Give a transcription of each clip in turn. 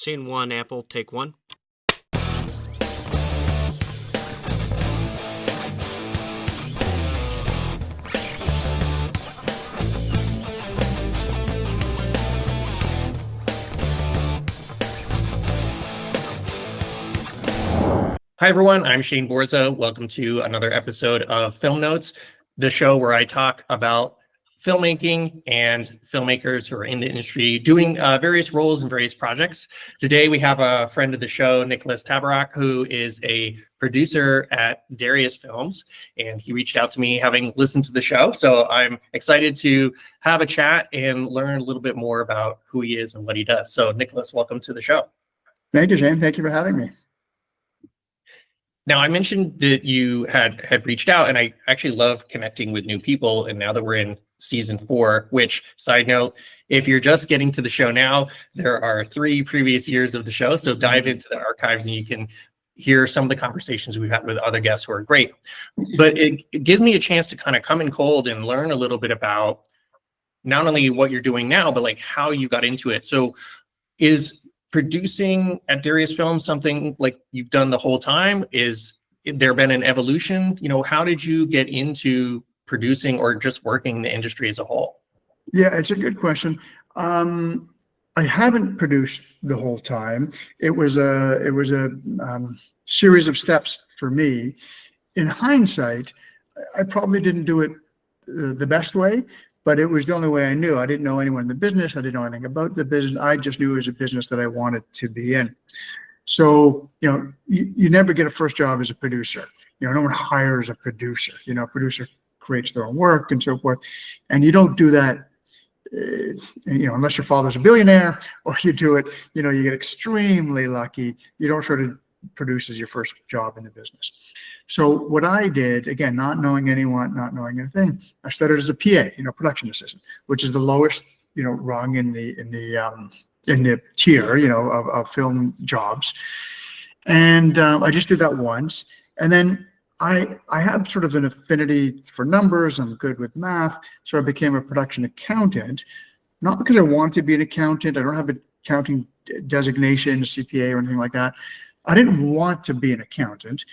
Scene one, Apple, take one. Hi, everyone. I'm Shane Borza. Welcome to another episode of Film Notes, the show where I talk about filmmaking and filmmakers who are in the industry doing various roles and various projects. Today, we have a friend of the show, NICHOLAS TABARROK, who is a producer at Darius Films, and he reached out to me having listened to the show. So I'm excited to have a chat and learn a little bit more about who he is and what he does. So NICHOLAS, welcome to the show. Thank you, Shane. Thank you for having me. Now, I mentioned that you had reached out, and I actually love connecting with new people. And now that we're in season 4, which, side note, if you're just getting to the show now, there are 3 previous years of the show. So dive into the archives and you can hear some of the conversations we've had with other guests who are great. But it gives me a chance to kind of come in cold and learn a little bit about not only what you're doing now, but like how you got into it. So is producing at Darius Films something like you've done the whole time? Is there been an evolution? You know, how did you get into producing or just working in the industry as a whole? Yeah, it's a good question. I haven't produced the whole time. It was a series of steps for me. In hindsight, I probably didn't do it the best way, but it was the only way I knew. I didn't know anyone in the business. I didn't know anything about the business. I just knew it was a business that I wanted to be in. So, you never get a first job as a producer. No one hires a producer. A producer creates their own work and so forth. And you don't do that, unless your father's a billionaire, or you do it, you get extremely lucky. You don't sort of produce as your first job in the business. So what I did, again, not knowing anyone, not knowing anything, I started as a PA, production assistant, which is the lowest, rung in the tier, of film jobs. And I just did that once. And then I had sort of an affinity for numbers. I'm good with math. So I became a production accountant, not because I wanted to be an accountant. I don't have an accounting designation, a CPA or anything like that. I didn't want to be an accountant,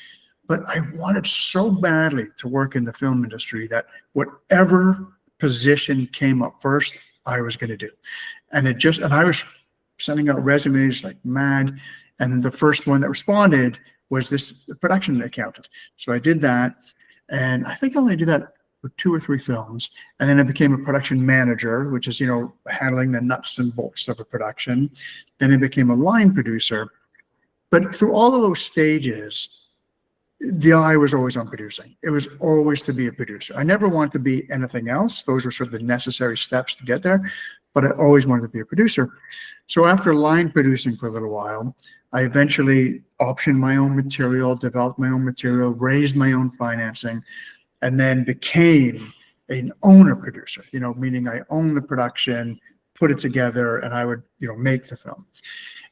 but I wanted so badly to work in the film industry that whatever position came up first, I was going to do. And I was sending out resumes like mad. And the first one that responded was this production accountant. So I did that. And I think I only did that for 2 or 3 films. And then I became a production manager, which is, handling the nuts and bolts of a production. Then I became a line producer. But through all of those stages, the eye was always on producing. It was always to be a producer. I never wanted to be anything else. Those were sort of the necessary steps to get there, but I always wanted to be a producer. So after line producing for a little while, I eventually optioned my own material, developed my own material, raised my own financing, and then became an owner producer, meaning I own the production, put it together, and I would, make the film.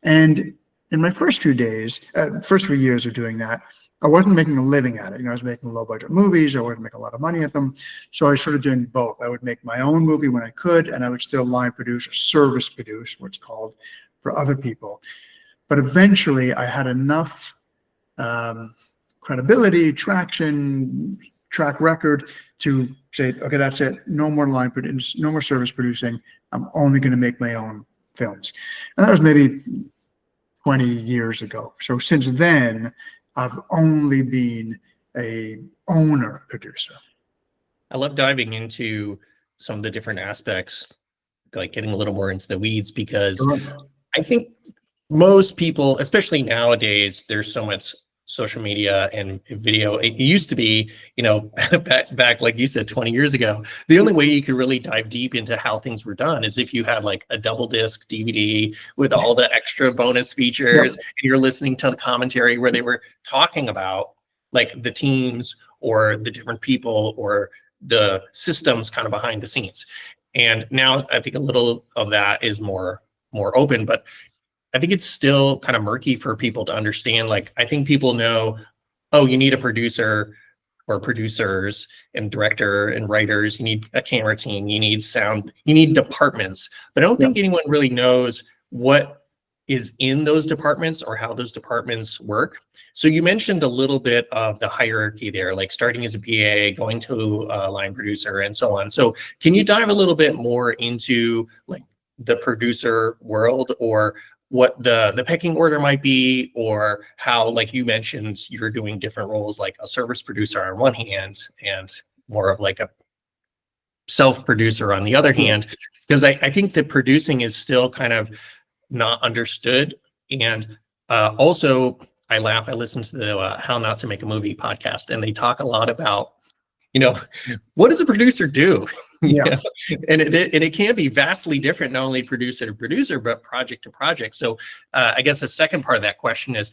And in my first few years of doing that, I wasn't making a living at it. I was making low budget movies. I wasn't making a lot of money at them. So I was sort of doing both. I would make my own movie when I could, and I would still line produce or service produce, what's called, for other people. But eventually I had enough credibility, traction, track record to say, okay, that's it. No more line produce, no more service producing. I'm only going to make my own films. And that was maybe 20 years ago. So since then, I've only been a owner producer. I love diving into some of the different aspects, like getting a little more into the weeds, because Sure. I think most people, especially nowadays, there's so much social media and video. It used to be, back like you said, 20 years ago, the only way you could really dive deep into how things were done is if you had like a double disc DVD with all the extra bonus features, and you're listening to the commentary where they were talking about like the teams or the different people or the systems kind of behind the scenes. And now I think a little of that is more open, but I think it's still kind of murky for people to understand. Like, I think people know, oh, you need a producer or producers and director and writers. You need a camera team. You need sound. You need departments. But I don't think anyone really knows what is in those departments or how those departments work. So you mentioned a little bit of the hierarchy there, like starting as a PA, going to a line producer, and so on. So can you dive a little bit more into like the producer world, or what the pecking order might be, or how, like you mentioned, you're doing different roles, like a service producer on one hand and more of like a self-producer on the other hand? Because I think that producing is still kind of not understood. And also, I laugh. I listen to the How Not to Make a Movie podcast, and they talk a lot about, what does a producer do? Yeah. And it can be vastly different, not only producer to producer, but project to project. So I guess the second part of that question is,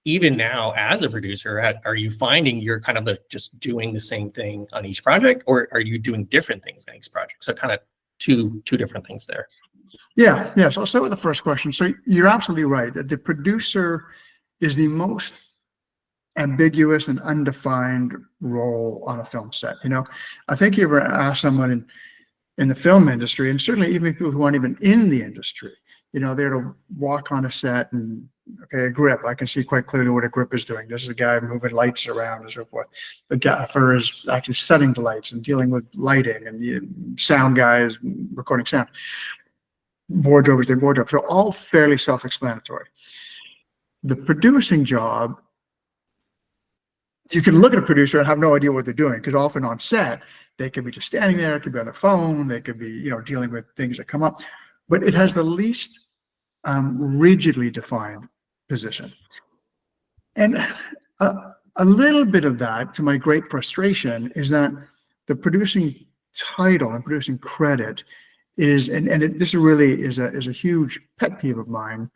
even now as a producer, are you finding you're kind of just doing the same thing on each project, or are you doing different things on each project? So kind of two different things there. Yeah. So I'll start with the first question. So you're absolutely right that the producer is the most ambiguous and undefined role on a film set. I think you ever ask someone in the film industry, and certainly even people who aren't even in the industry, they're to walk on a set and, okay, a grip. I can see quite clearly what a grip is doing. This is a guy moving lights around and so forth. The gaffer is actually setting the lights and dealing with lighting, and the sound guy is recording sound. Wardrobe is their wardrobe. So all fairly self-explanatory. The producing job, you can look at a producer and have no idea what they're doing, because often on set, they could be just standing there, it could be on their phone, they could be, dealing with things that come up, but it has the least rigidly defined position. And a little bit of that, to my great frustration, is that the producing title and producing credit is, this really is a huge pet peeve of mine,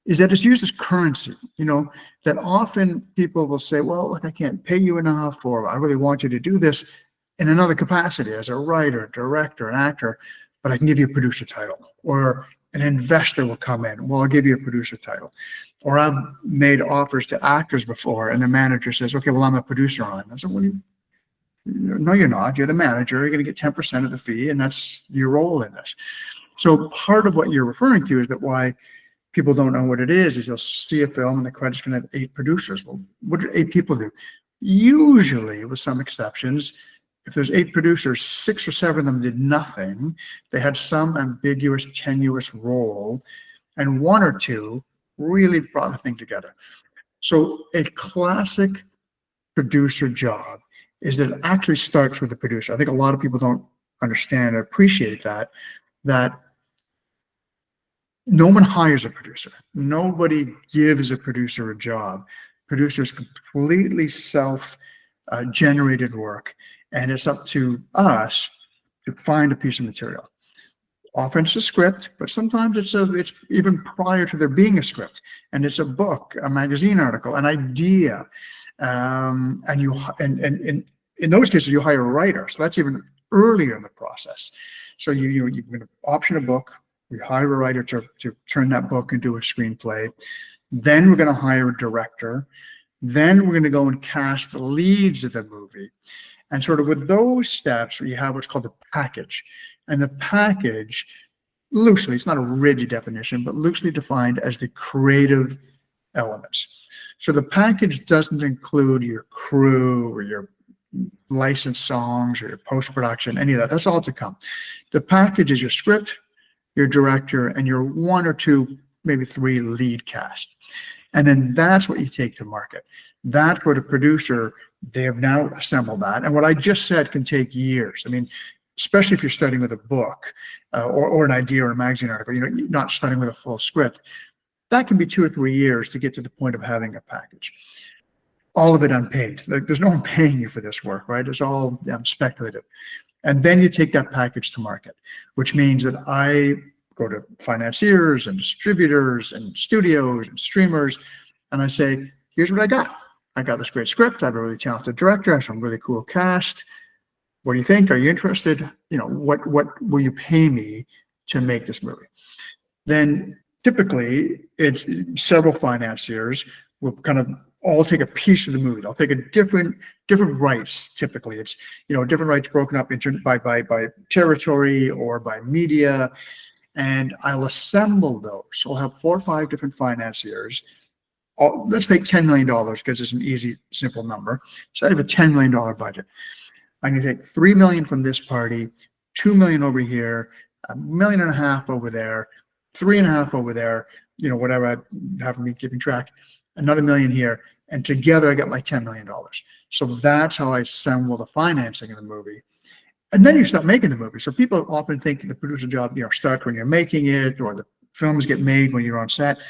is that it's used as currency. That often people will say, well, look, I can't pay you enough, or I really want you to do this in another capacity as a writer, director, an actor, but I can give you a producer title. Or an investor will come in, well, I'll give you a producer title. Or I've made offers to actors before, and the manager says, okay, well, I'm a producer on it. I said, well, no, you're not. You're the manager. You're going to get 10% of the fee, and that's your role in this. So part of what you're referring to is that why people don't know what it is you'll see a film and the credit's going to have 8 producers. Well, what did 8 people do? Usually, with some exceptions, if there's 8 producers, 6 or 7 of them did nothing. They had some ambiguous, tenuous role, and 1 or 2 really brought the thing together. So a classic producer job is that it actually starts with the producer. I think a lot of people don't understand or appreciate that no one hires a producer. Nobody gives a producer a job. Producers completely self-generated work, and it's up to us to find a piece of material. Often it's a script, but sometimes it's even prior to there being a script, and it's a book, a magazine article, an idea, and in those cases you hire a writer. So that's even earlier in the process. So you're going to option a book. We hire a writer to turn that book into a screenplay. Then we're going to hire a director. Then we're going to go and cast the leads of the movie. And sort of with those steps, you have what's called the package. And the package, loosely, it's not a rigid definition, but loosely defined as the creative elements. So the package doesn't include your crew or your licensed songs or your post-production, any of that. That's all to come. The package is your script, your director, and your 1 or 2, maybe 3 lead cast. And then that's what you take to market. That's where the producer, they have now assembled that. And what I just said can take years. I mean, especially if you're starting with a book or an idea or a magazine article, you're not starting with a full script. That can be 2 or 3 years to get to the point of having a package. All of it unpaid. There's no one paying you for this work, right? It's all speculative. And then you take that package to market, which means that I go to financiers and distributors and studios and streamers, and I say, here's what I got. I got this great script. I have a really talented director. I have some really cool cast. What do you think? Are you interested? What will you pay me to make this movie? Then typically it's several financiers will kind of all take a piece of the movie. They'll take a different rights. Typically, it's different rights broken up into by territory or by media, and I'll assemble those. So I'll have 4 or 5 different financiers. Let's take $10 million because it's an easy, simple number. So I have a $10 million budget. I'm going to take 3 million from this party, 2 million over here, 1.5 million over there, 3.5 over there, whatever I haven't been keeping track, another million here. And together I got my $10 million. So that's how I assemble the financing of the movie. And then you start making the movie. So people often think the producer job, starts when you're making it, or the films get made when you're on set.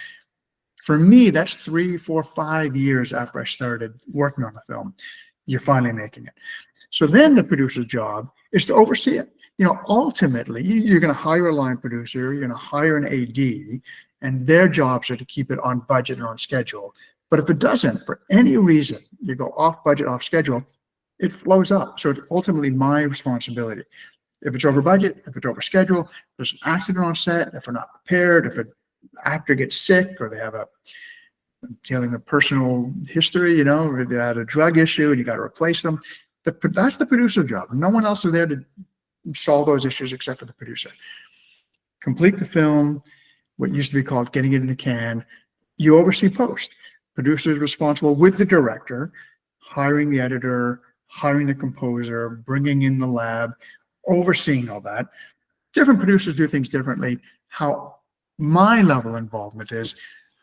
For me, that's 3, 4, 5 years after I started working on the film. You're finally making it. So then the producer's job is to oversee it. Ultimately, you're going to hire a line producer, you're going to hire an AD, and their jobs are to keep it on budget and on schedule. But if it doesn't, for any reason, you go off budget, off schedule, it flows up. So it's ultimately my responsibility. If it's over budget, if it's over schedule, if there's an accident on set, if we're not prepared, if an actor gets sick or they have dealing with personal history, or they had a drug issue and you got to replace them, that's the producer's job. No one else is there to solve those issues except for the producer. Complete the film, what used to be called getting it in the can. You oversee post. Producer is responsible with the director, hiring the editor, hiring the composer, bringing in the lab, overseeing all that. Different producers do things differently. How my level of involvement is,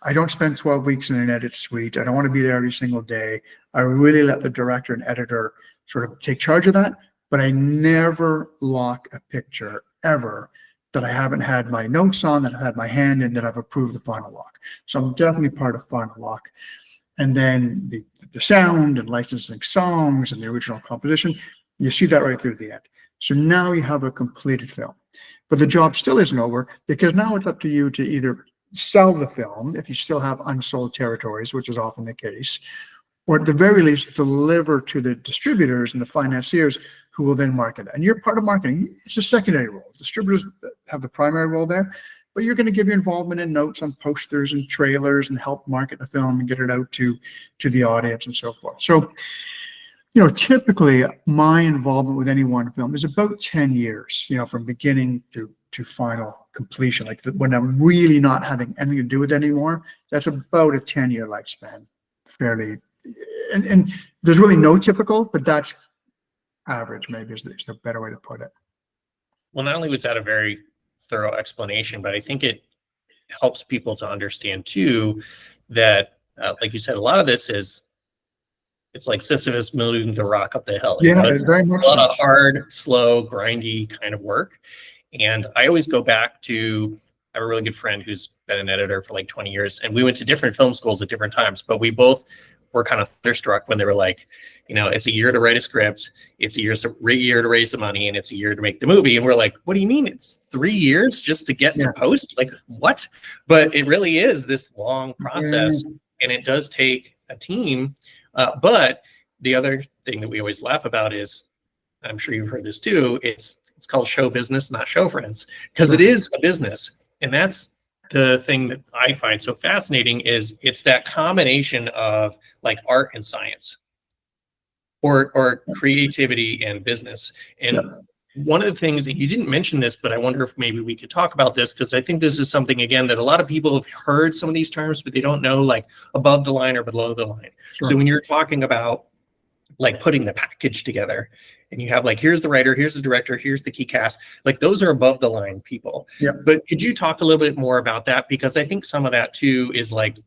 I don't spend 12 weeks in an edit suite. I don't want to be there every single day. I really let the director and editor sort of take charge of that, but I never lock a picture ever that I haven't had my notes on, that I've had my hand in, that I've approved the final lock. So I'm definitely part of final lock. And then the sound and licensing songs and the original composition, you see that right through the end. So now you have a completed film. But the job still isn't over, because now it's up to you to either sell the film, if you still have unsold territories, which is often the case, or at the very least deliver to the distributors and the financiers who will then market it. And you're part of marketing. It's a secondary role. Distributors have the primary role there, but you're going to give your involvement in notes on posters and trailers and help market the film and get it out to the audience and so forth. So, typically my involvement with any one film is about 10 years, from beginning to final completion. Like when I'm really not having anything to do with it anymore, that's about a 10-year lifespan, fairly. And there's really no typical, but that's average, maybe is a better way to put it. Well, not only was that a very thorough explanation, but I think it helps people to understand too that, like you said, a lot of this it's like Sisyphus moving the rock up the hill. It's very much a lot of hard, slow, grindy kind of work. And I always go back to, I have a really good friend who's been an editor for like 20 years, and we went to different film schools at different times, but we both were kind of thunderstruck when they were like, it's a year to write a script, it's a year to raise the money, and it's a year to make the movie. And we're like, what do you mean it's 3 years just to get to post? Like, what? But it really is this long process, and it does take a team. But the other thing that we always laugh about is, I'm sure you've heard this too, it's called show business, not show friends, because it is a business. And that's the thing that I find so fascinating, is it's that combination of like art and science, or creativity and business. And one of the things that you didn't mention this, but I wonder if maybe we could talk about this, because I think this is something, again, that a lot of people have heard some of these terms, but they don't know, like above the line or below the line. So when you're talking about like putting the package together, and you have like, here's the writer, here's the director, here's the key cast, like those are above the line people. But could you talk a little bit more about that? Because I think some of that too is like,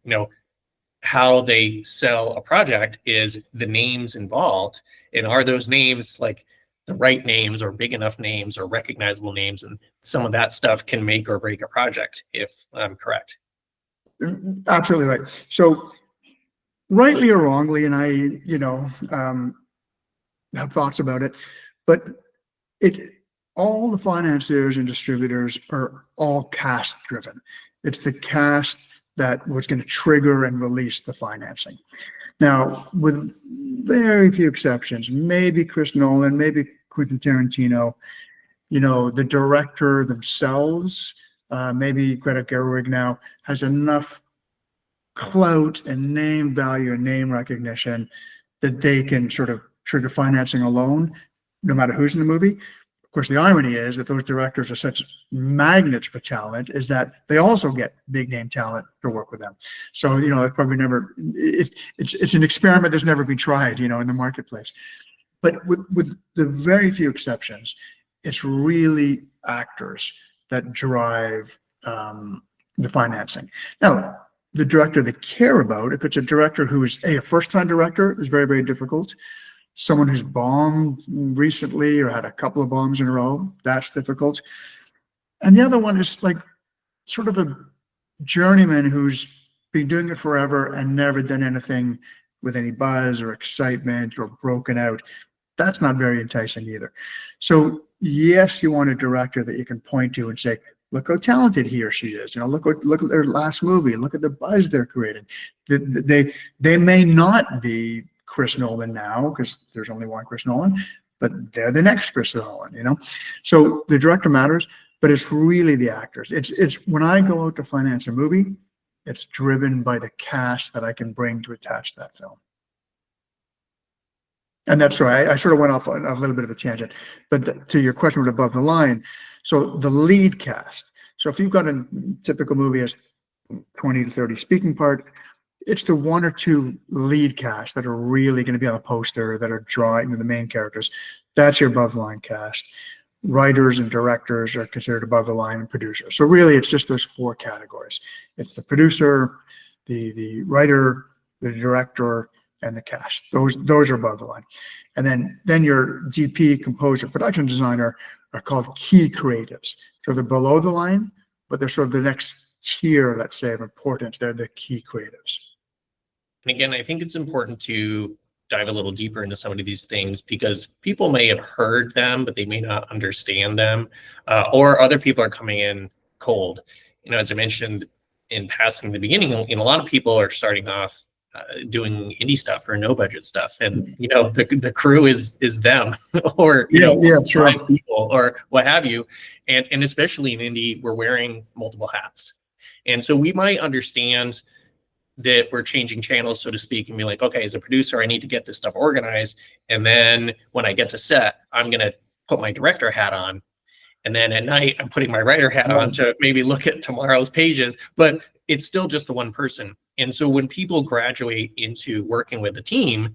how they sell a project is the names involved, and are those names like the right names, or big enough names, or recognizable names, and some of that stuff can make or break a project, if I'm correct. Absolutely right. So rightly or wrongly, and I have thoughts about it, but all the financiers and distributors are all cast driven. It's the cast that was going to trigger and release the financing. Now, with very few exceptions, maybe Chris Nolan, maybe Quentin Tarantino, the director themselves, maybe Greta Gerwig now, has enough clout and name value and name recognition that they can sort of trigger financing alone, no matter who's in the movie. Of course, the irony is that those directors are such magnets for talent, is that they also get big name talent to work with them. So, it's probably never, it's an experiment that's never been tried, in the marketplace. But with the very few exceptions, it's really actors that drive the financing. Now, the director they care about, if it's a director who is a first-time director, is very, very difficult. Someone who's bombed recently or had a couple of bombs in a row, that's difficult. And the other one is like sort of a journeyman who's been doing it forever and never done anything with any buzz or excitement or broken out. That's not very enticing either. So yes, you want a director that you can point to and say, look how talented he or she is. Look at their last movie. Look at the buzz they're creating. They may not be Chris Nolan now, because there's only one Chris Nolan, but they're the next Chris Nolan, So the director matters, but it's really the actors. It's when I go out to finance a movie, it's driven by the cast that I can bring to attach that film. And that's right. I sort of went off on a little bit of a tangent, but to your question about above the line, so the lead cast. So if you've got a typical movie has 20 to 30 speaking parts, it's the one or two lead cast that are really going to be on a poster, that are drawing the main characters. That's your above the line cast. Writers and directors are considered above the line, and producers. So really, it's just those four categories. It's the producer, the writer, the director, and the cast. Those are above the line. And then your DP, composer, production designer are called key creatives. So they're below the line, but they're sort of the next tier, let's say, of importance. They're the key creatives. And again, I think it's important to dive a little deeper into some of these things, because people may have heard them, but they may not understand them, or other people are coming in cold. As I mentioned in passing in the beginning, a lot of people are starting off doing indie stuff or no budget stuff, and the crew is them or sure. people or what have you, and especially in indie, we're wearing multiple hats, and so we might understand that we're changing channels, so to speak, and be like, okay, as a producer, I need to get this stuff organized. And then when I get to set, I'm going to put my director hat on. And then at night, I'm putting my writer hat on to maybe look at tomorrow's pages, but it's still just the one person. And so when people graduate into working with a team,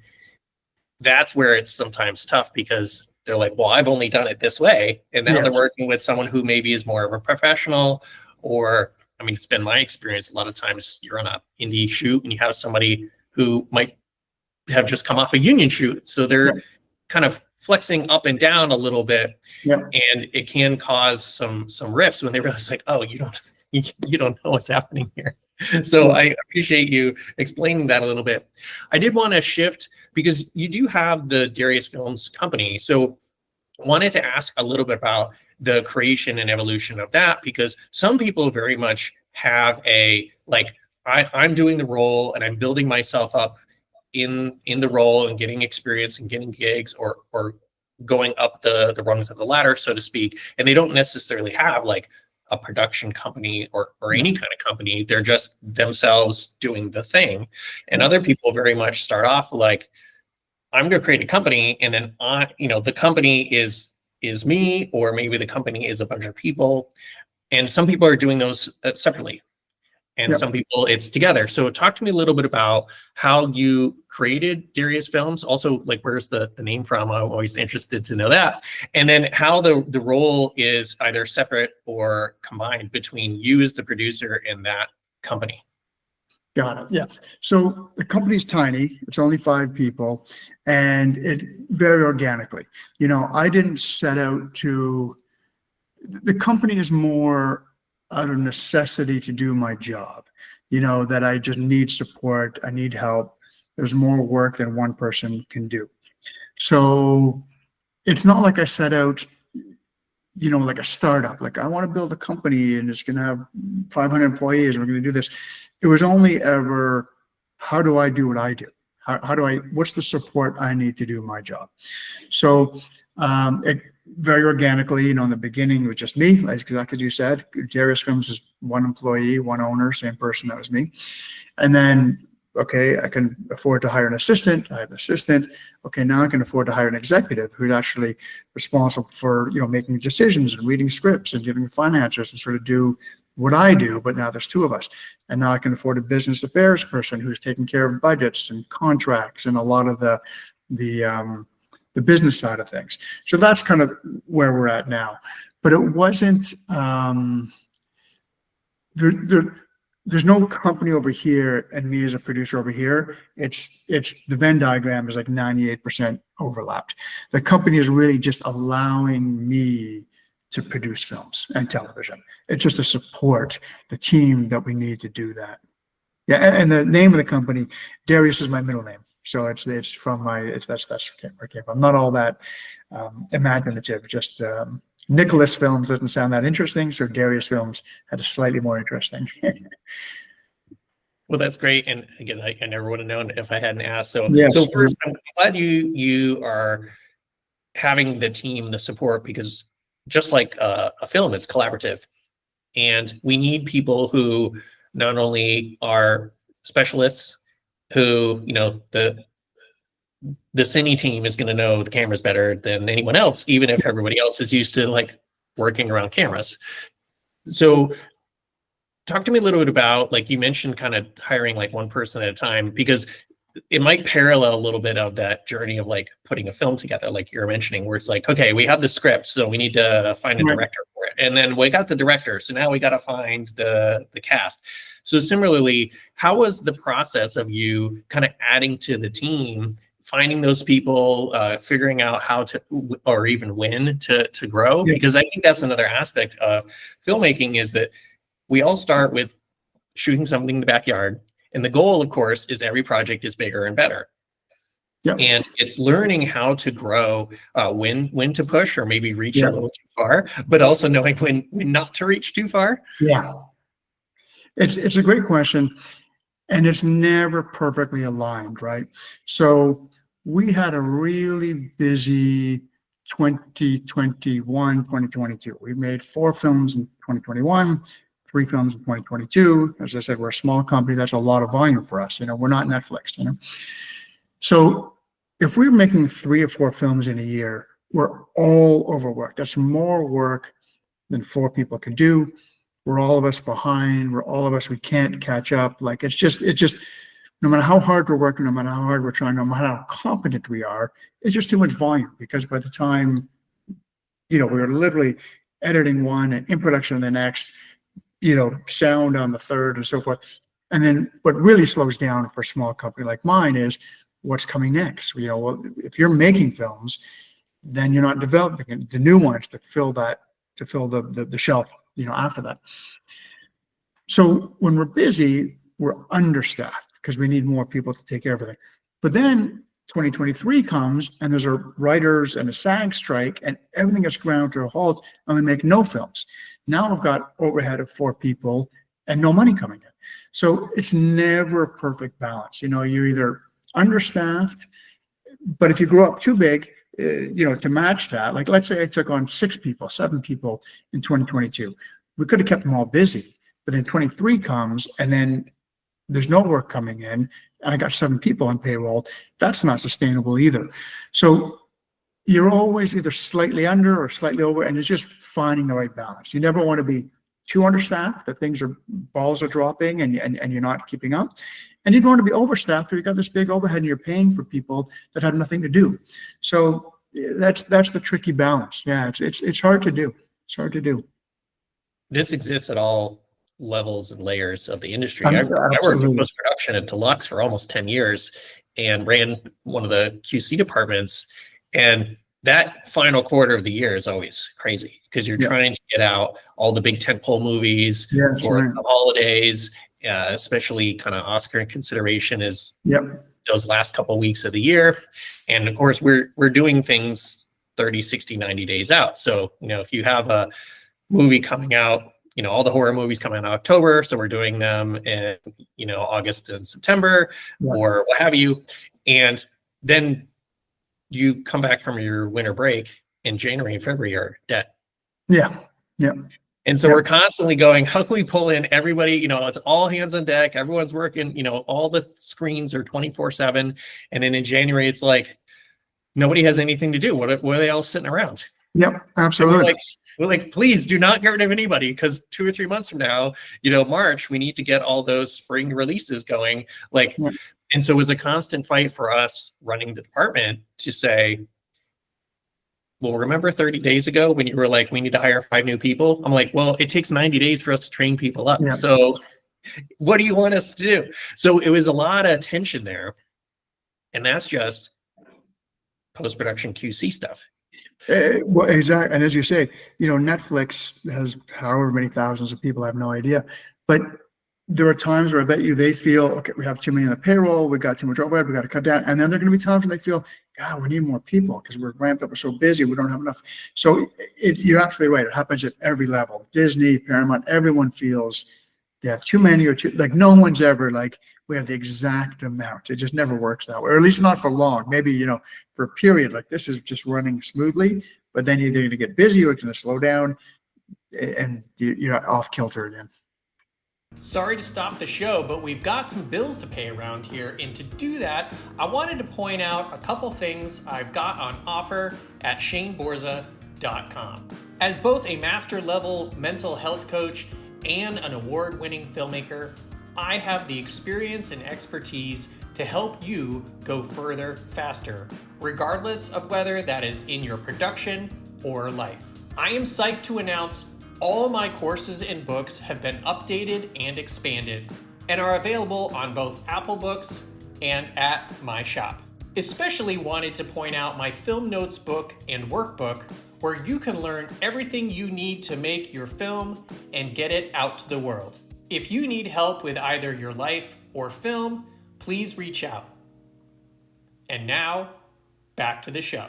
that's where it's sometimes tough, because they're like, well, I've only done it this way. And now they're working with someone who maybe is more of a professional, or it's been my experience. A lot of times you're on an indie shoot and you have somebody who might have just come off a union shoot. So they're kind of flexing up and down a little bit. And it can cause some rifts when they realize like, oh, you don't know what's happening here. So I appreciate you explaining that a little bit. I did want to shift, because you do have the Darius Films company. So wanted to ask a little bit about the creation and evolution of that, because some people very much have I'm doing the role and I'm building myself up in the role and getting experience and getting gigs or going up the rungs of the ladder, so to speak. And they don't necessarily have like a production company or any kind of company. They're just themselves doing the thing. And other people very much start off like, I'm going to create a company, and then the company is me, or maybe the company is a bunch of people. And some people are doing those separately, and some people it's together. So talk to me a little bit about how you created Darius Films. Also, like, where's the name from? I'm always interested to know that. And then how the role is either separate or combined between you as the producer and that company. Got it. Yeah. So the company's tiny. It's only 5 people, and it very organically. I didn't set out to. The company is more out of necessity to do my job. That I just need support. I need help. There's more work than one person can do. So it's not like I set out, like a startup. Like, I want to build a company and it's going to have 500 employees and we're going to do this. It was only ever, how do I do what I do? What's the support I need to do my job? So it very organically, in the beginning, it was just me, exactly as you said. Darius Films is 1 employee, 1 owner, same person, that was me. And then okay, I can afford to hire an assistant. I have an assistant. Okay, now I can afford to hire an executive who's actually responsible for, making decisions and reading scripts and giving finances and sort of do what I do, but now there's two of us. And now I can afford a business affairs person who's taking care of budgets and contracts and a lot of the business side of things. So that's kind of where we're at now. But it wasn't, there's no company over here and me as a producer over here. It's the Venn diagram is like 98% overlapped. The company is really just allowing me to produce films and television. It's just to support the team that we need to do that. Yeah, and the name of the company, Darius, is my middle name. So that's where it came from. I'm not all that imaginative. Just Nicholas Films doesn't sound that interesting, so Darius Films had a slightly more interesting. Well, that's great. And again, I never would have known if I hadn't asked. So, Yes. So first, I'm glad you are having the team, the support, because just like a film, it's collaborative, and we need people who not only are specialists, who the cine team is going to know the cameras better than anyone else, even if everybody else is used to like working around cameras. So talk to me a little bit about, like you mentioned, kind of hiring like one person at a time, because it might parallel a little bit of that journey of like putting a film together, like you're mentioning, where it's like, okay, we have the script, so we need to find a director for it. And then we got the director, so now we got to find the cast. So similarly, how was the process of you kind of adding to the team, finding those people, figuring out how to, or even when to grow? Yeah. Because I think that's another aspect of filmmaking, is that we all start with shooting something in the backyard. And the goal, of course, is every project is bigger and better. Yep. And it's learning how to grow, when to push or maybe reach a little too far, but also knowing when not to reach too far. Yeah. It's a great question. And it's never perfectly aligned, right? So we had a really busy 2021, 2022. We made 4 films in 2021, 3 films in 2022. As I said, we're a small company. That's a lot of volume for us. We're not Netflix, So if we're making 3 or 4 films in a year, we're all overworked. That's more work than 4 people can do. We're all of us behind. We can't catch up. Like it's just, no matter how hard we're working, no matter how hard we're trying, no matter how competent we are, it's just too much volume, because by the time, we're literally editing one and in production the next, sound on the third and so forth. And then what really slows down for a small company like mine is what's coming next. Well, if you're making films, then you're not developing the new ones to fill the shelf, after that. So when we're busy, we're understaffed because we need more people to take care of everything. But then 2023 comes and there's a writers and a SAG strike and everything gets ground to a halt and we make no films. Now we've got overhead of 4 people and no money coming in. So it's never a perfect balance. You're either understaffed, but if you grow up too big, to match that, like let's say I took on 6 people, 7 people in 2022, we could have kept them all busy. But then 23 comes and then there's no work coming in and I got 7 people on payroll. That's not sustainable either. So you're always either slightly under or slightly over, and it's just finding the right balance. You never want to be too understaffed that balls are dropping and you're not keeping up. And you don't want to be overstaffed or you got this big overhead and you're paying for people that have nothing to do. So that's the tricky balance. Yeah, it's hard to do. It's hard to do. This exists at all levels and layers of the industry. I worked in post-production at Deluxe for almost 10 years and ran one of the QC departments. And that final quarter of the year is always crazy because you're trying to get out all the big tentpole movies for the holidays, especially kind of Oscar consideration is those last couple of weeks of the year. And of course, we're doing things 30, 60, 90 days out. So, if you have a movie coming out, all the horror movies come out in October. So we're doing them in, August and September or what have you. And then you come back from your winter break in January and February are dead. Yeah. Yeah. And so we're constantly going, how can we pull in everybody? You know, it's all hands on deck. Everyone's working, you know, all the screens are 24/7. And then in January, it's like, nobody has anything to do. What are they all sitting around? Yep, absolutely. We're like, please do not get rid of anybody, because 2 or 3 months from now, you know, March, we need to get all those spring releases going. Like, and so it was a constant fight for us running the department to say, well, remember 30 days ago when you were like, we need to hire 5 new people? I'm like, well, it takes 90 days for us to train people up. So what do you want us to do? So it was a lot of tension there. And that's just post-production QC stuff. Well, exactly. And as you say, you know, Netflix has however many thousands of people, I have no idea. But there are times where I bet you they feel, okay, we have too many on the payroll, we got too much overhead, we got to cut down. And then there are going to be times when they feel, God, we need more people because we're ramped up, we're so busy, we don't have enough. So you're absolutely right. It happens at every level. Disney, Paramount, everyone feels they have too many or too, like no one's ever like, we have the exact amount. It just never works that way, or at least not for long. Maybe, you know, for a period like this is just running smoothly, but then either going to get busy or it's going to slow down and you're off kilter again. Sorry to stop the show, but we've got some bills to pay around here, and to do that, I wanted to point out a couple things I've got on offer at ShaneBorza.com. As both a master-level mental health coach and an award-winning filmmaker, I have the experience and expertise to help you go further faster, regardless of whether that is in your production or life. I am psyched to announce all my courses and books have been updated and expanded and are available on both Apple Books and at my shop. Especially wanted to point out my film notes book and workbook, where you can learn everything you need to make your film and get it out to the world. If you need help with either your life or film, please reach out. And now, back to the show.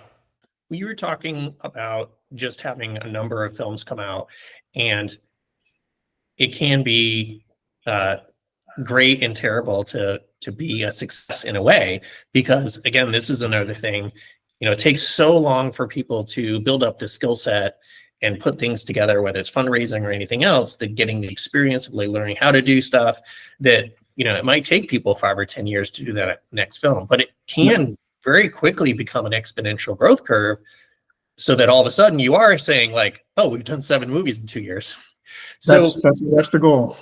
We were talking about just having a number of films come out, and it can be great and terrible to be a success in a way, because again, this is another thing, you know, it takes so long for people to build up the skill set and put things together, whether it's fundraising or anything else, that getting the experience of like learning how to do stuff, that, you know, it might take people 5 or 10 years to do that next film, but it can very quickly become an exponential growth curve, so that all of a sudden you are saying like, oh, we've done 7 movies in 2 years. So that's the goal.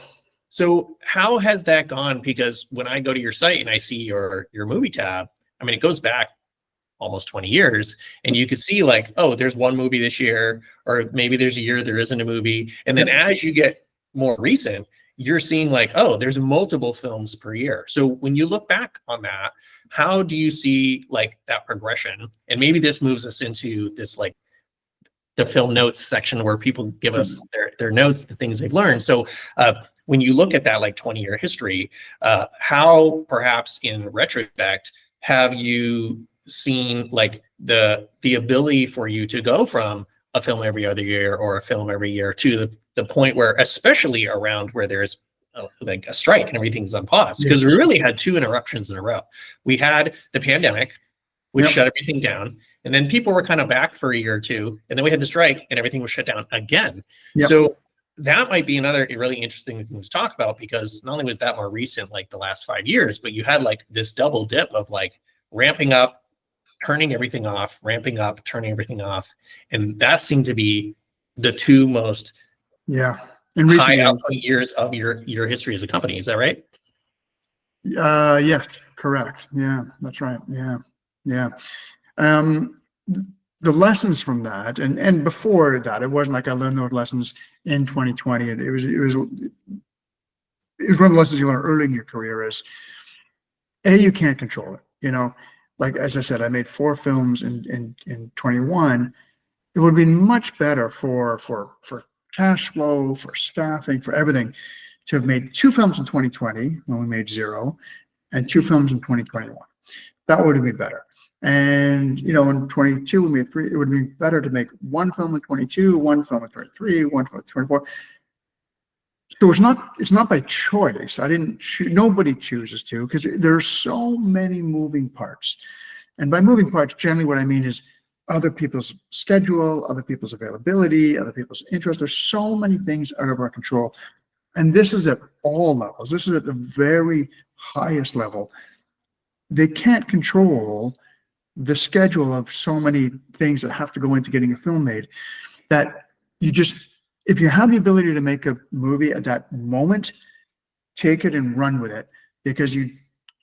So how has that gone? Because when I go to your site and I see your movie tab, I mean, it goes back almost 20 years, and you could see like, oh, there's 1 movie this year, or maybe there's a year there isn't a movie. And then as you get more recent, you're seeing like, oh, there's multiple films per year. So when you look back on that, how do you see like that progression? And maybe this moves us into this like the film notes section where people give us their notes, the things they've learned. So when you look at that like 20-year history, how perhaps in retrospect have you seen like the ability for you to go from a film every other year or a film every year to the point where, especially around where there's like a strike and everything's on pause, because we really had 2 interruptions in a row. We had the pandemic, which shut everything down, and then people were kind of back for a year or 2, and then we had the strike and everything was shut down again. So that might be another really interesting thing to talk about, because not only was that more recent, like the last 5 years, but you had like this double dip of like ramping up, turning everything off, ramping up, turning everything off. And that seemed to be the 2 most in recent high output years of your history as a company. Is that right? Yes, correct. Yeah, that's right. Yeah. The lessons from that, and before that, it wasn't like I learned those lessons in 2020. It was one of the lessons you learn early in your career is, you can't control it. You know, like as I said, I made 4 films in 21. It would be much better for cash flow, for staffing, for everything, to have made 2 films in 2020 when we made 0, and 2 films in 2021. That would have been better. And you know, in 22 we made 3. It would be better to make 1 film in 22, 1 film in 23, 1 film in 24. So it's not by choice. I didn't choose. Nobody chooses to, because there are so many moving parts. And by moving parts, generally what I mean is other people's schedule, other people's availability, other people's interest. There's so many things out of our control. And this is at all levels. This is at the very highest level. They can't control the schedule of so many things that have to go into getting a film made, that you just, if you have the ability to make a movie at that moment, take it and run with it, because you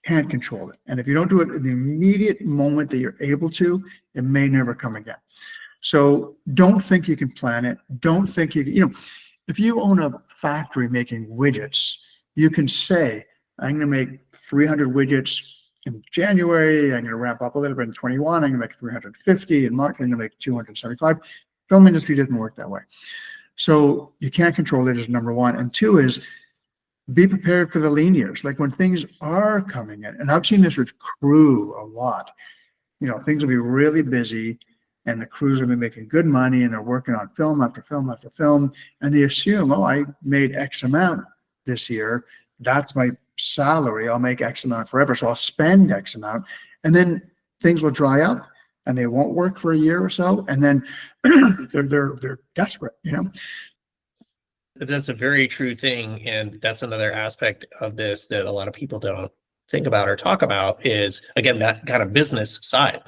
can't control it. And if you don't do it in the immediate moment that you're able to, it may never come again. So don't think you can plan it. Don't think if you own a factory making widgets, you can say, I'm going to make 300 widgets in January. I'm going to ramp up a little bit in 21. I'm going to make 350 in March. I'm going to make 275. Film industry doesn't work that way. So you can't control it, is number one. And two is, be prepared for the lean years, like when things are coming in. And I've seen this with crew a lot. Things will be really busy and the crews will be making good money and they're working on film after film after film. And they assume, oh, I made X amount this year. That's my salary. I'll make X amount forever. So I'll spend X amount. And then things will dry up and they won't work for a year or so. And then they're desperate, That's a very true thing. And that's another aspect of this that a lot of people don't think about or talk about, is, again, that kind of business side.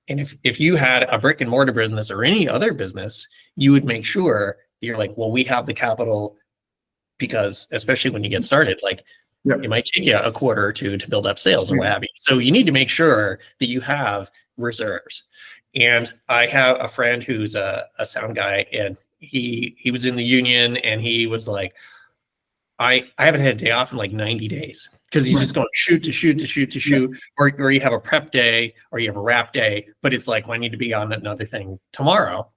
And if you had a brick and mortar business or any other business, you would make sure that you're like, well, we have the capital, because especially when you get started, like, it might take you a quarter or two to build up sales or what have you. So you need to make sure that you have reserves. And I have a friend who's a sound guy, and he was in the union, and he was like, I haven't had a day off in like 90 days, because he's just going shoot to shoot to shoot to shoot, or you have a prep day or you have a wrap day, but it's like, well, I need to be on another thing tomorrow.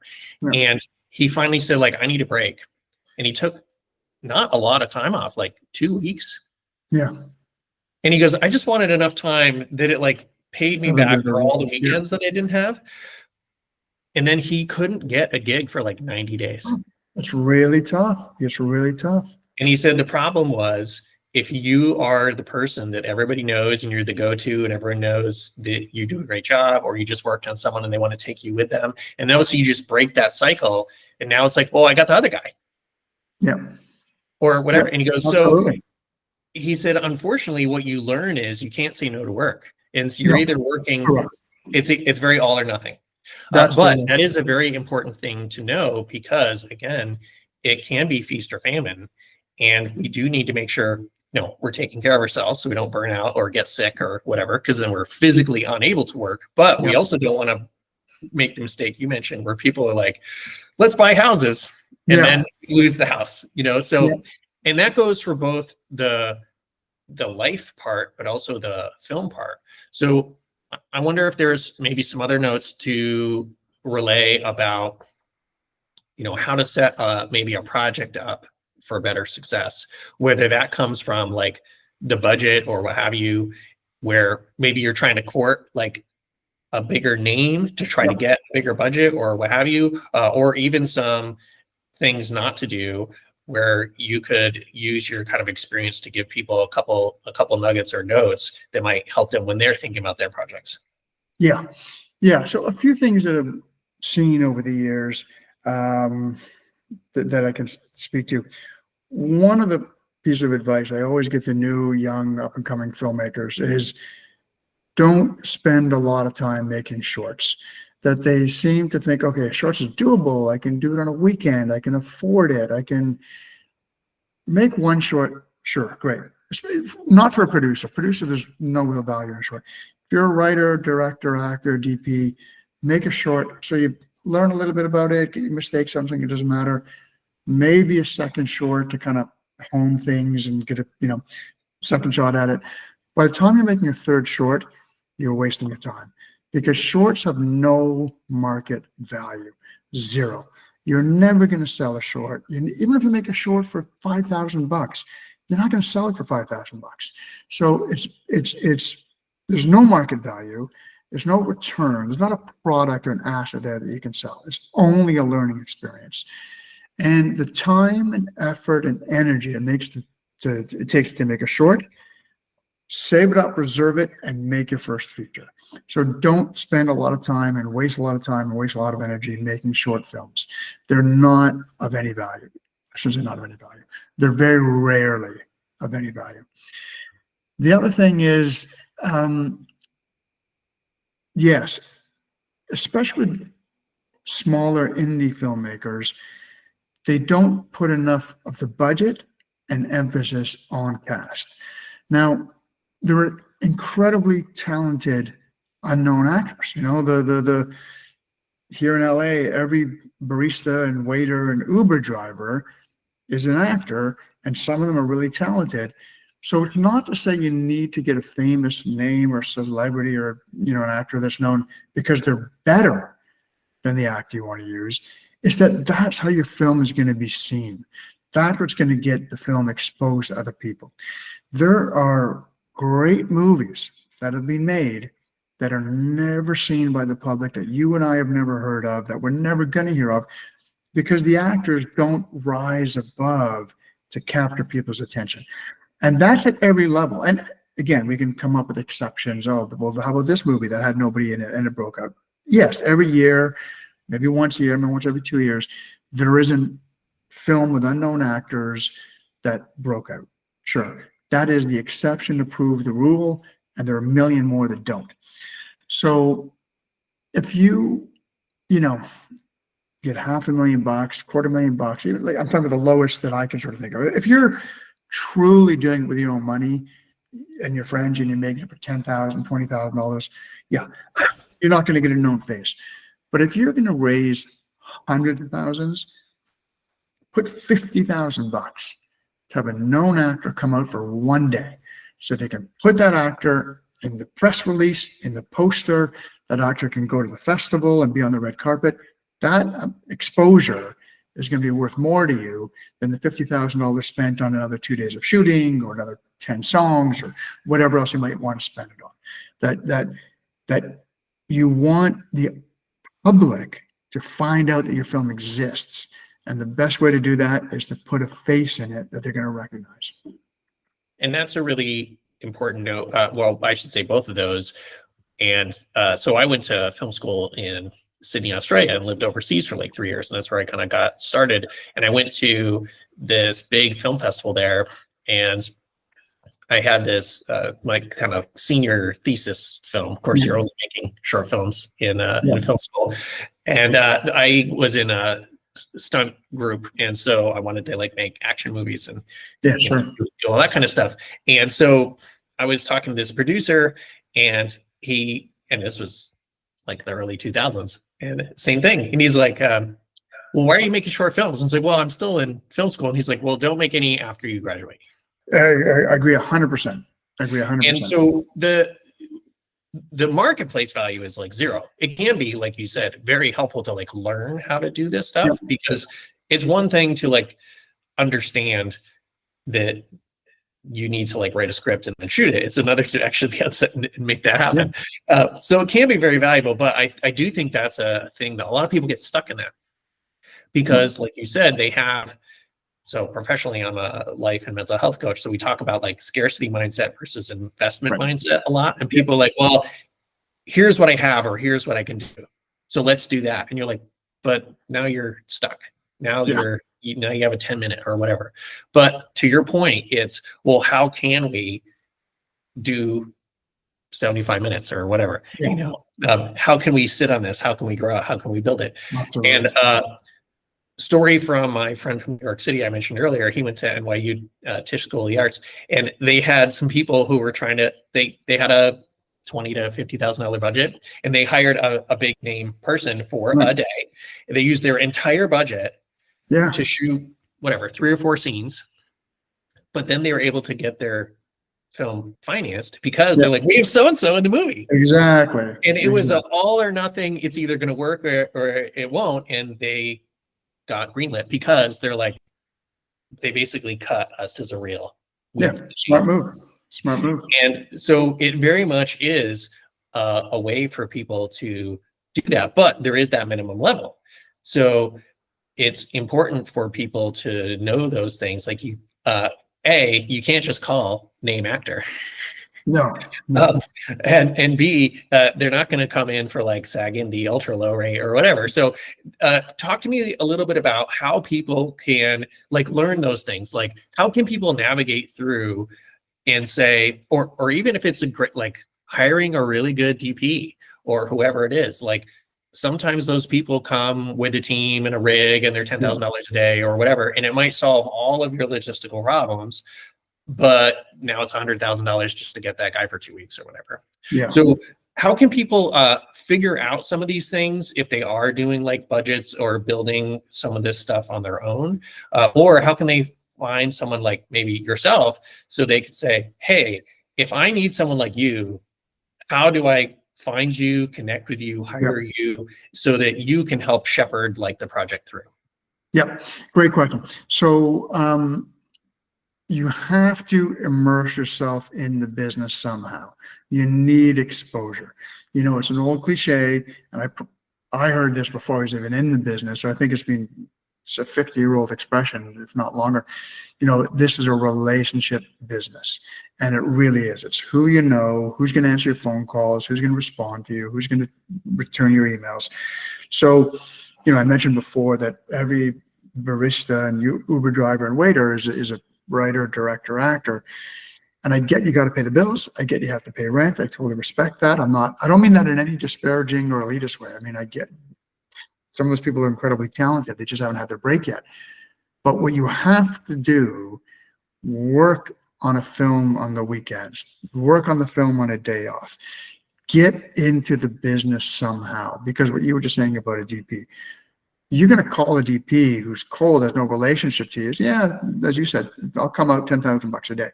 And he finally said, like, I need a break. And he took not a lot of time off, like 2 weeks. And he goes, I just wanted enough time that it like paid me back for all the weekends that I didn't have. And then he couldn't get a gig for like 90 days. It's really tough. It's really tough. And he said the problem was, if you are the person that everybody knows and you're the go-to and everyone knows that you do a great job, or you just worked on someone and they want to take you with them, and then also you just break that cycle, and now it's like, well, I got the other guy. Or whatever. And he goes, absolutely. So he said, unfortunately, what you learn is you can't say no to work. And so you're either working, it's very all or nothing. But that is a very important thing to know, because again, it can be feast or famine. And we do need to make sure, we're taking care of ourselves so we don't burn out or get sick or whatever, because then we're physically unable to work. But we also don't want to make the mistake you mentioned, where people are like, let's buy houses and then lose the house, so and that goes for both the life part, but also the film part. So I wonder if there's maybe some other notes to relay about, how to set maybe a project up for better success, whether that comes from like the budget or what have you, where maybe you're trying to court like a bigger name to try to get a bigger budget or what have you, or even some things not to do, where you could use your kind of experience to give people a couple nuggets or notes that might help them when they're thinking about their projects. So a few things that I've seen over the years that I can speak to. One of the pieces of advice I always give to new, young, up-and-coming filmmakers is, don't spend a lot of time making shorts. That they seem to think, okay, shorts is doable. I can do it on a weekend. I can afford it. I can make one short. Sure, great. Not for a producer. Producer, there's no real value in a short. If you're a writer, director, actor, DP, make a short so you learn a little bit about it, get your mistakes, something, it doesn't matter. Maybe a second short to kind of hone things and get a second shot at it. By the time you're making a third short, you're wasting your time, because shorts have no market value, zero. You're never going to sell a short. Even if you make a short for $5,000, you're not going to sell it for $5,000. So there's no market value. There's no return. There's not a product or an asset there that you can sell. It's only a learning experience. And the time and effort and energy it takes to make a short, Save it up, reserve it, and make your first feature. So don't spend a lot of time and waste a lot of time and waste a lot of energy making short films. They're not of any value. I shouldn't say not of any value. They're very rarely of any value. The other thing is, yes, especially with smaller indie filmmakers, they don't put enough of the budget and emphasis on cast. Now, there are incredibly talented unknown actors. You know, the here in LA, every barista and waiter and Uber driver is an actor, and some of them are really talented. So it's not to say you need to get a famous name or celebrity or, you know, an actor that's known because they're better than the actor you want to use. It's that's how your film is going to be seen. That's what's going to get the film exposed to other people. There are great movies that have been made that are never seen by the public, that you and I have never heard of, that we're never going to hear of, because the actors don't rise above to capture people's attention. And that's at every level. And again, we can come up with exceptions. Oh, well, how about this movie that had nobody in it and it broke out? Yes, every year, maybe once a year, maybe once every 2 years, there is a film with unknown actors that broke out. Sure, that is the exception to prove the rule, and there are a million more that don't. So if you know, get $500,000, $250,000, even like I'm talking about the lowest that I can sort of think of. If you're truly doing it with your own money and your friends and you're making it for $10,000, $20,000, yeah, you're not going to get a known face. But if you're going to raise hundreds of thousands, put $50,000 to have a known actor come out for one day, so they can put that actor in the press release, in the poster. That actor can go to the festival and be on the red carpet. That exposure is going to be worth more to you than the $50,000 spent on another 2 days of shooting or another 10 songs or whatever else you might want to spend it on. That you want the public to find out that your film exists. And the best way to do that is to put a face in it that they're going to recognize. And that's a really important note. Well, I should say both of those. And so I went to film school in Sydney, Australia, and lived overseas for like 3 years. And that's where I kind of got started. And I went to this big film festival there, and I had this like kind of senior thesis film. Of course, you're only making short films in film school. And I was in a stunt group, and so I wanted to like make action movies and do all that kind of stuff. And so I was talking to this producer, and this was like the early 2000s, and same thing. And he's like, well, why are you making short films? And I was like, well, I'm still in film school. And he's like, well, don't make any after you graduate. I agree 100%. And so the marketplace value is like zero. It can be, like you said, very helpful to like learn how to do this stuff, because it's one thing to like understand that you need to like write a script and then shoot it. It's another to actually be on set and make that happen. So it can be very valuable, but I do think that's a thing that a lot of people get stuck in that, because like you said, they have, so professionally, I'm a life and mental health coach. So we talk about like scarcity mindset versus investment mindset a lot. And people are like, well, here's what I have, or here's what I can do, so let's do that. And you're like, but now you're stuck. Now now you have a 10-minute or whatever. But to your point, it's, well, how can we do 75 minutes or whatever? You know, how can we sit on this? How can we grow? How can we build it? Absolutely. And story from my friend from New York City I mentioned earlier. He went to NYU Tisch School of the Arts, and they had some people who were trying to, they had a $20,000 to $50,000 budget, and they hired a big name person for a day. They used their entire budget to shoot whatever 3 or 4 scenes, but then they were able to get their film financed because they're like, we have so and so in the movie. Exactly. And it was an all or nothing. It's either going to work or it won't. And they got greenlit because they're like, they basically cut us as a reel. Smart move. And so it very much is a way for people to do that, but there is that minimum level. So it's important for people to know those things. Like you can't just call name actor. No, no. Um, and B, they're not going to come in for like SAG Indie ultra low rate or whatever. So talk to me a little bit about how people can like learn those things. Like how can people navigate through and say, or even if it's a great, like hiring a really good DP or whoever it is, like sometimes those people come with a team and a rig and they're $10,000 a day or whatever, and it might solve all of your logistical problems. But now it's $100,000 just to get that guy for 2 weeks or whatever. Yeah. So how can people figure out some of these things if they are doing like budgets or building some of this stuff on their own? Or how can they find someone like maybe yourself so they could say, hey, if I need someone like you, how do I find you, connect with you, hire you so that you can help shepherd like the project through? Yep. Great question. So, you have to immerse yourself in the business somehow. You need exposure. You know, it's an old cliche, and I heard this before I was even in the business. So I think it's a 50-year-old expression, if not longer. You know, this is a relationship business, and it really is. It's who you know, who's going to answer your phone calls, who's going to respond to you, who's going to return your emails. So, you know, I mentioned before that every barista and Uber driver and waiter is a writer, director, actor. And I get you got to pay the bills. I get you have to pay rent. I totally respect that. I don't mean that in any disparaging or elitist way. I mean, I get some of those people are incredibly talented. They just haven't had their break yet. But what you have to do, work on a film on the weekends, work on the film on a day off, get into the business somehow. Because what you were just saying about a DP, you're going to call a DP who's cold, has no relationship to you. Yeah, as you said, I'll come out $10,000 a day.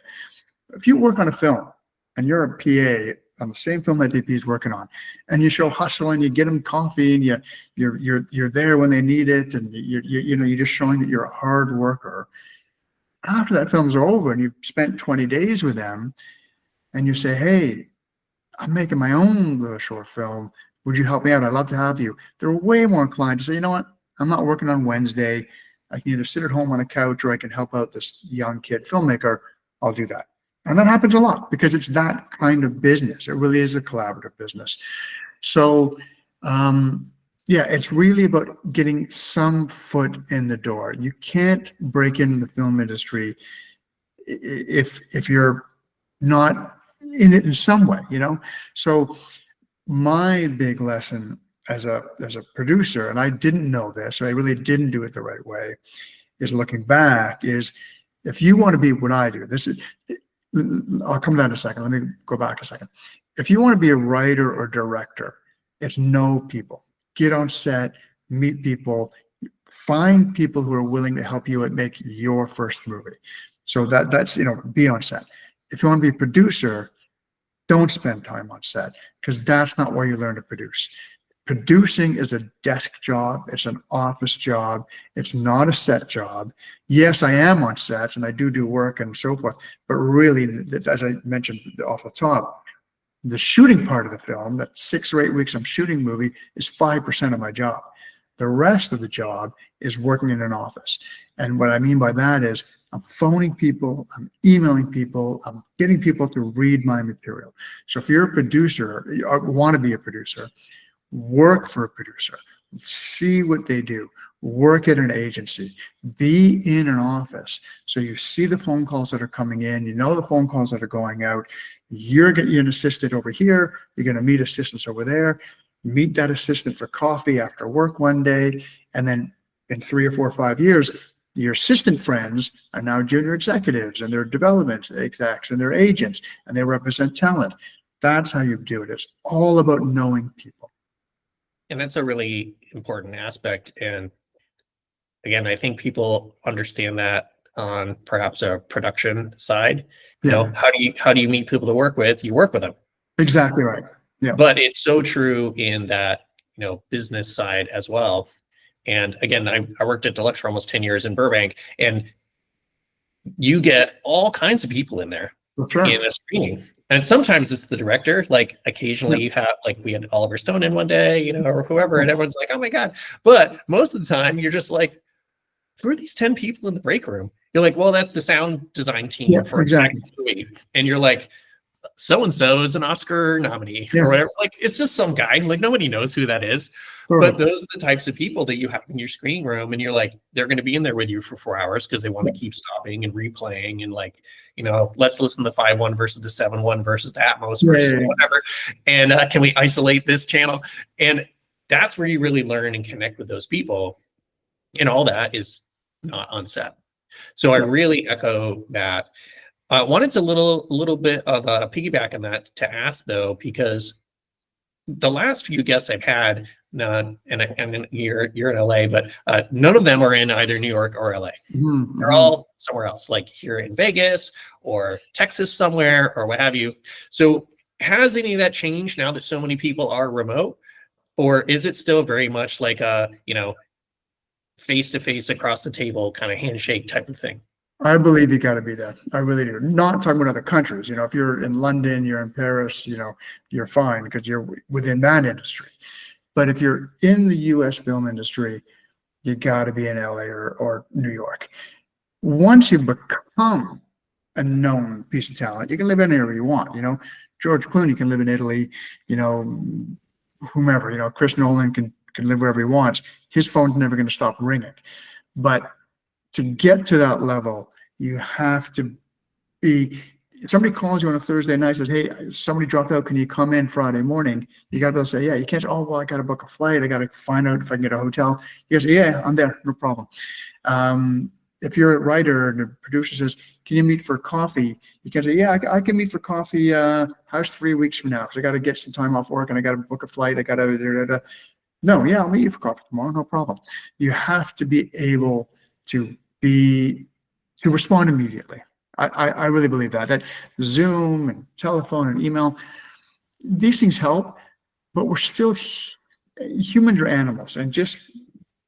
If you work on a film and you're a PA on the same film that DP is working on, and you show hustle and you get them coffee and you're there when they need it, and you're just showing that you're a hard worker. After that film's over and you've spent 20 days with them, and you say, "Hey, I'm making my own little short film. Would you help me out? I'd love to have you." They're way more inclined to say, "You know what? I'm not working on Wednesday. I can either sit at home on a couch or I can help out this young kid filmmaker. I'll do that." And that happens a lot because it's that kind of business. It really is a collaborative business. So, yeah, it's really about getting some foot in the door. You can't break into the film industry if you're not in it in some way, you know? So my big lesson as a producer, and I didn't know this, or I really didn't do it the right way, is looking back, is if you want to be what I do, I'll come to that in a second. Let me go back a second. If you want to be a writer or director, it's know people. Get on set, meet people, find people who are willing to help you make your first movie. So that's, you know, be on set. If you want to be a producer, don't spend time on set, because that's not where you learn to produce. Producing is a desk job. It's an office job. It's not a set job. Yes, I am on sets and I do work and so forth, but really, as I mentioned off the top, the shooting part of the film, that 6 or 8 weeks I'm shooting movie, is 5% of my job. The rest of the job is working in an office. And what I mean by that is I'm phoning people, I'm emailing people, I'm getting people to read my material. So if you're a producer, or want to be a producer, work for a producer, see what they do, work at an agency, be in an office. So you see the phone calls that are coming in, you know the phone calls that are going out, you're getting an assistant over here, you're going to meet assistants over there, meet that assistant for coffee after work one day, and then in 3 or 4 or 5 years, your assistant friends are now junior executives and they're development execs and they're agents and they represent talent. That's how you do it. It's all about knowing people. And that's a really important aspect. And again, I think people understand that on perhaps a production side. You know, how do you meet people to work with? You work with them. Exactly right. Yeah. But it's so true in that, you know, business side as well. And again, I worked at Deluxe for almost 10 years in Burbank, and you get all kinds of people in there in a screening. And sometimes it's the director. Like occasionally you have, like we had Oliver Stone in one day, you know, or whoever, and everyone's like, "Oh my God." But most of the time you're just like, who are these 10 people in the break room? You're like, well, that's the sound design team for the next movie. And you're like, so and so is an Oscar nominee Yeah. or whatever. Like, it's just some guy. Like, nobody knows who that is. Perfect. But those are the types of people that you have in your screening room, and you're like, they're going to be in there with you for 4 hours because they want to keep stopping and replaying and, like, you know, let's listen to the 5.1 versus the 7.1 versus the Atmos versus whatever. And can we isolate this channel? And that's where you really learn and connect with those people. And all that is not on set. So I really echo that. I wanted to little bit of a piggyback on that to ask, though, because the last few guests I've had, and you're in LA, but none of them are in either New York or LA. Mm-hmm. They're all somewhere else, like here in Vegas or Texas somewhere or what have you. So has any of that changed now that so many people are remote, or is it still very much like a, you know, face-to-face across the table kind of handshake type of thing? I believe you got to be that. I really do. Not talking about other countries. You know, if you're in London, you're in Paris, you know, you're fine because you're within that industry. But if you're in the U.S. film industry, you got to be in LA or New York. Once you become a known piece of talent, you can live anywhere you want. You know, George Clooney can live in Italy. You know, whomever. You know, Chris Nolan can live wherever he wants. His phone's never going to stop ringing. But to get to that level, you have to be, if somebody calls you on a Thursday night, says, hey, somebody dropped out, can you come in Friday morning? You got to be able to say, yeah. You can't say, oh, well, I got to book a flight. I got to find out if I can get a hotel. You got to say, yeah, I'm there, no problem. If you're a writer and the producer says, can you meet for coffee? You can say, yeah, I can meet for coffee. How's 3 weeks from now? Because I got to get some time off work and I got to book a flight. I got to, no, yeah, I'll meet you for coffee tomorrow, no problem. You have to be able to respond immediately. I really believe that Zoom and telephone and email, these things help, but we're still, humans are animals, and just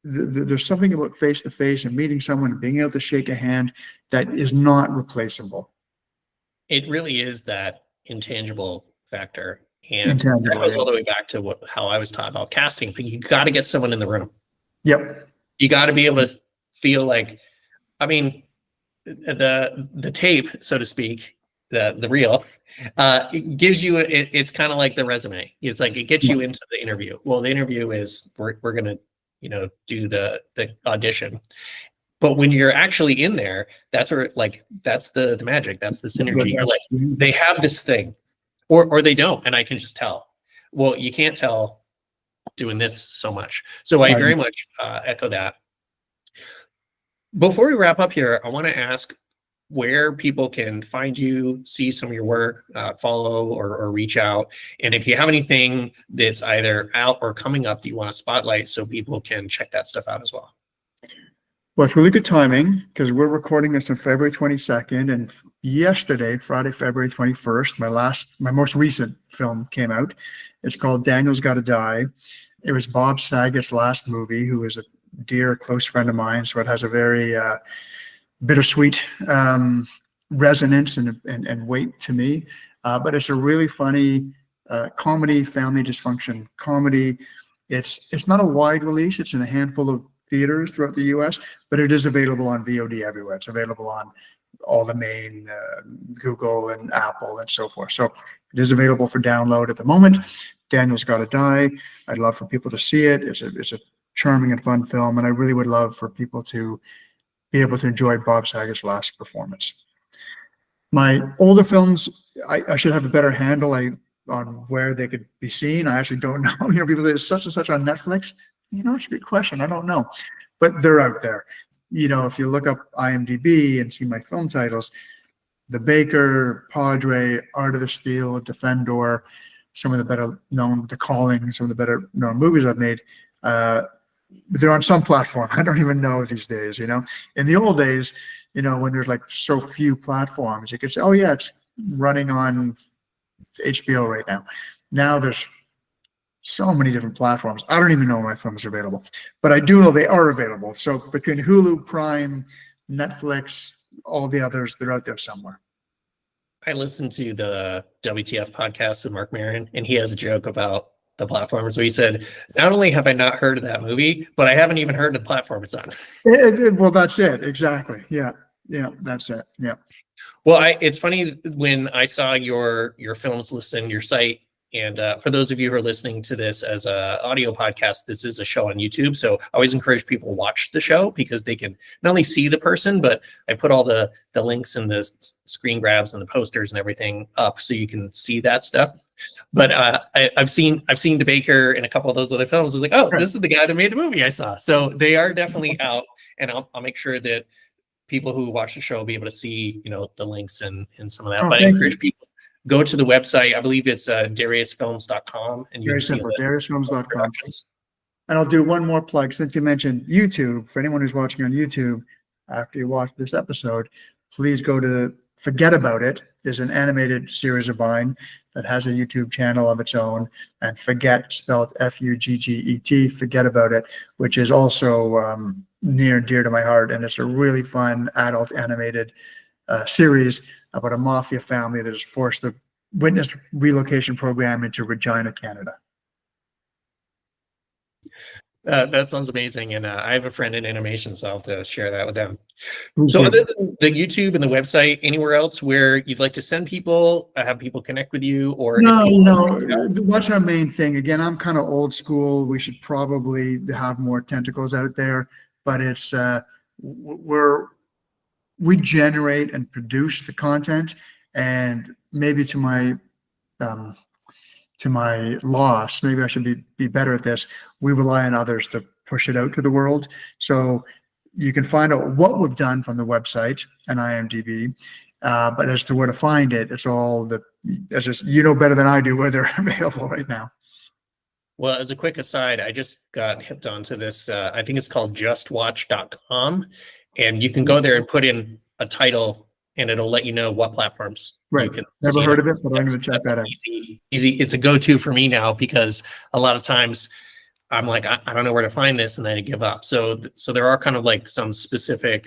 there's something about face-to-face and meeting someone and being able to shake a hand that is not replaceable. It really is that intangible factor. And that goes all the way back to how I was taught about casting. You got to get someone in the room. Yep. You got to be able to feel like, I mean, the tape, so to speak, the reel, it gives you, it's kind of like the resume. It's like, it gets you into the interview. Well, the interview is, we're going to, you know, do the audition. But when you're actually in there, that's where, like, that's the magic. That's the synergy. You're like, they have this thing, or they don't, and I can just tell. Well, you can't tell doing this so much. So I very much echo that. Before we wrap up here, I want to ask where people can find you, see some of your work, follow or reach out. And if you have anything that's either out or coming up that you want to spotlight so people can check that stuff out as well. Well, it's really good timing because we're recording this on February 22nd, and yesterday, Friday, February 21st, my most recent film came out. It's called Daniel's Gotta Die. It was Bob Saget's last movie, who is a dear close friend of mine, so it has a very bittersweet resonance and weight to me. But it's a really funny comedy, family dysfunction comedy. It's not a wide release. It's in a handful of theaters throughout the U.S., but it is available on VOD everywhere. It's available on all the main Google and Apple and so forth. So it is available for download at the moment. Daniel's Gotta Die. I'd love for people to see it. It's a charming and fun film, and I really would love for people to be able to enjoy Bob Saget's last performance. My older films, I should have a better handle on where they could be seen. I actually don't know. You know, people say such and such on Netflix. You know, it's a good question. I don't know, but they're out there. You know, if you look up IMDb and see my film titles, The Baker, Padre, Art of the Steal, Defendor, some of the better known, The Calling, some of the better known movies I've made, they're on some platform. I don't even know these days, you know. In the old days, you know, when there's like so few platforms, you could say, oh yeah, it's running on HBO right now. Now there's so many different platforms. I don't even know when my films are available, but I do know they are available. So between Hulu, Prime, Netflix, all the others, they're out there somewhere. I listened to the WTF podcast with Mark Maron, and he has a joke about the platforms where he said, not only have I not heard of that movie, but I haven't even heard of the platform it's on. Well, that's it. Exactly. Yeah. Yeah. That's it. Yeah. Well, it's funny when I saw your films listed on your site. And for those of you who are listening to this as a audio podcast, this is a show on YouTube. So I always encourage people to watch the show because they can not only see the person, but I put all the links and the screen grabs and the posters and everything up so you can see that stuff. But I've seen DeBaker in a couple of those other films. I was like, oh, this is the guy that made the movie I saw. So they are definitely out, and I'll make sure that people who watch the show will be able to see, the links and some of that. But I encourage people, go to the website. I believe it's dariusfilms.com. And very simple, dariusfilms.com. And I'll do one more plug since you mentioned YouTube. For anyone who's watching on YouTube, after you watch this episode, please go to Forget About It. There's an animated series of mine that has a YouTube channel of its own, and Forget, spelled F-U-G-G-E-T, Forget About It, which is also near and dear to my heart. And it's a really fun adult animated series about a mafia family that is forced to witness relocation program into Regina, Canada. That sounds amazing. And I have a friend in animation, so I'll have to share that with them. So other than the YouTube and the website, anywhere else where you'd like to send people, have people connect with you? Or no, that's our main thing. Again, I'm kind of old school. We should probably have more tentacles out there, but it's we generate and produce the content, and maybe to my loss, maybe I should be better at this. We rely on others to push it out to the world. So you can find out what we've done from the website and IMDb, but as to where to find it, it's all you know better than I do where they're available right now. Well, as a quick aside, I just got hipped onto this. I think it's called justwatch.com, and you can go there and put in a title, and it'll let you know what platforms. Right. Never heard of it, but I'm going to check that out. Easy. It's a go-to for me now because a lot of times I'm like, I don't know where to find this, and then I give up. So there are kind of like some specific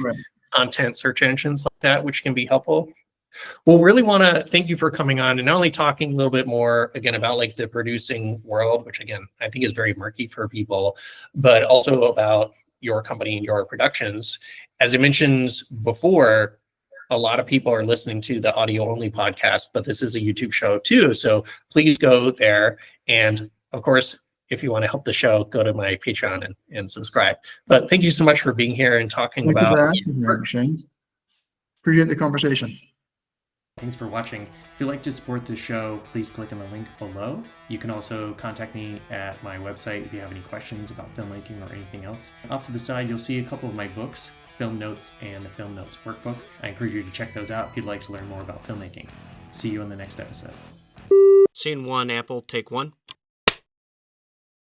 content search engines like that, which can be helpful. Well, really want to thank you for coming on and not only talking a little bit more again about like the producing world, which again I think is very murky for people, but also about your company and your productions. As I mentioned before, a lot of people are listening to the audio only podcast, but this is a YouTube show too. So please go there. And of course, if you want to help the show, go to my Patreon and subscribe. But thank you so much for being here and talking about. Thank you for asking me, Shane. Appreciate the conversation. Thanks for watching. If you'd like to support the show, please click on the link below. You can also contact me at my website if you have any questions about filmmaking or anything else. Off to the side, you'll see a couple of my books, Film Notes and the Film Notes Workbook. I encourage you to check those out if you'd like to learn more about filmmaking. See you in the next episode. Scene 1, Apple, take 1.